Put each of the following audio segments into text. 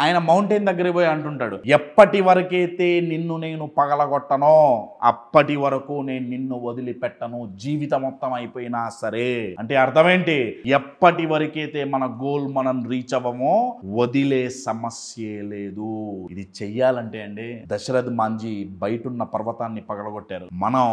ఆయన మౌంటైన్ దగ్గరికి పోయి అంటుంటాడు, ఎప్పటి వరకైతే నిన్ను నేను పగలగొట్టనో అప్పటి వరకు నేను నిన్ను వదిలిపెట్టను, జీవితం మొత్తం అయిపోయినా సరే. అంటే అర్థం ఏంటి? ఎప్పటి వరకైతే మన గోల్ మనం రీచ్ అవ్వమో వదిలే సమస్యే లేదు. ఇది చెయ్యాలంటే అండి, దశరథ్ మాంజీ బయటున్న పర్వతాన్ని పగలగొట్టారు. మనం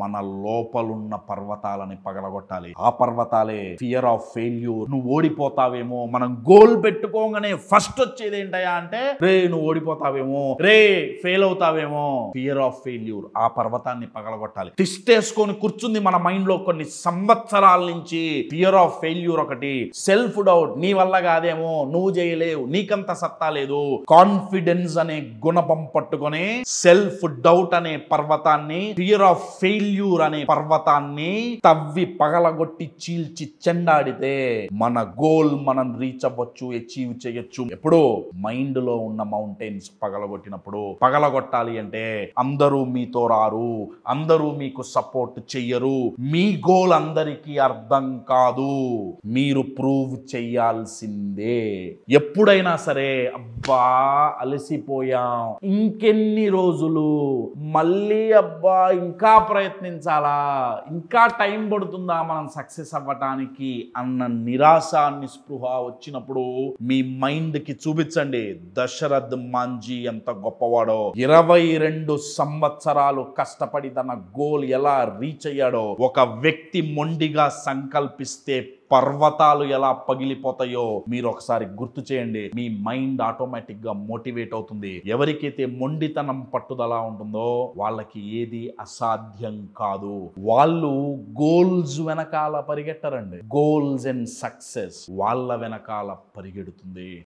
మన లోపలున్న పర్వతాలని పగలగొట్టాలి. ఆ పర్వతాలే ఫియర్ ఆఫ్ ఫెయిల్యూర్. నువ్వు ఓడిపోతావేమో, మనం గోల్ పెట్టుకోగానే ఫస్ట్ వచ్చేది ఏంటయ్యా అంటే, రే నువ్వు ఓడిపోతావేమో, రే ఫెయిల్ అవుతావేమో. ఫియర్ ఆఫ్ ఫెయిల్యూర్, ఆ పర్వతాన్ని పగలగొట్టాలి. తిష్టేసుకొని కూర్చుంది మన మైండ్ లో కొన్ని సంవత్సరాల నుంచి. ఫియర్ ఆఫ్ ఫెయిల్యూర్ ఒకటి, సెల్ఫ్ డౌట్, నీ వల్ల కాదేమో, నువ్వు చేయలేవు, నీకంత సత్తా లేదు. కాన్ఫిడెన్స్ అనే గుణపం పట్టుకొని సెల్ఫ్ డౌట్ అనే పర్వతాన్ని, ఫియర్ ఆఫ్ ఫెయిల్యూర్ అనే పర్వతాన్ని తవ్వి పగలగొట్టి చీల్చి చెండాడితే మన గోల్ మనం రీచ్ అవ్వచ్చు, అచీవ్ చేయొచ్చు. ఎప్పుడు మైండ్ లో ఉన్న మౌంటైన్స్ పగలగొట్టినప్పుడు. పగలగొట్టాలి అంటే అందరూ మీతో రారు, అందరూ మీకు సపోర్ట్ చెయ్యరు, మీ గోల్ అందరికీ అర్థం కాదు, మీరు ప్రూవ్ చెయ్యాల్సిందే. ఎప్పుడైనా సరే అబ్బా అలసిపోయాం, ఇంకెన్ని రోజులు, మళ్ళీ అబ్బా ఇంకా ప్రయత్నించాలా, ఇంకా టైం పడుతుందా మనం సక్సెస్ అవ్వటానికి అన్న నిరాశ నిస్పృహ వచ్చినప్పుడు మీ మైండ్ కి చూపించండి దశరథ్ మాంజీ ఎంత గొప్పవాడో. 22 సంవత్సరాలు కష్టపడి తన గోల్ ఎలా రీచ్ అయ్యాడో. ఒక వ్యక్తి మొండిగా సంకల్పిస్తే పర్వతాలు ఎలా పగిలిపోతాయో మీరు ఒకసారి గుర్తు చేయండి. మీ మైండ్ ఆటోమేటిక్ గా మోటివేట్ అవుతుంది. ఎవరికైతే మొండితనం పట్టుదల ఉంటుందో వాళ్ళకి ఏది అసాధ్యం కాదు. వాళ్ళు గోల్స్ వెనకాల పరిగెట్టరండి, గోల్స్ అండ్ సక్సెస్ వాళ్ళ వెనకాల పరిగెడుతుంది.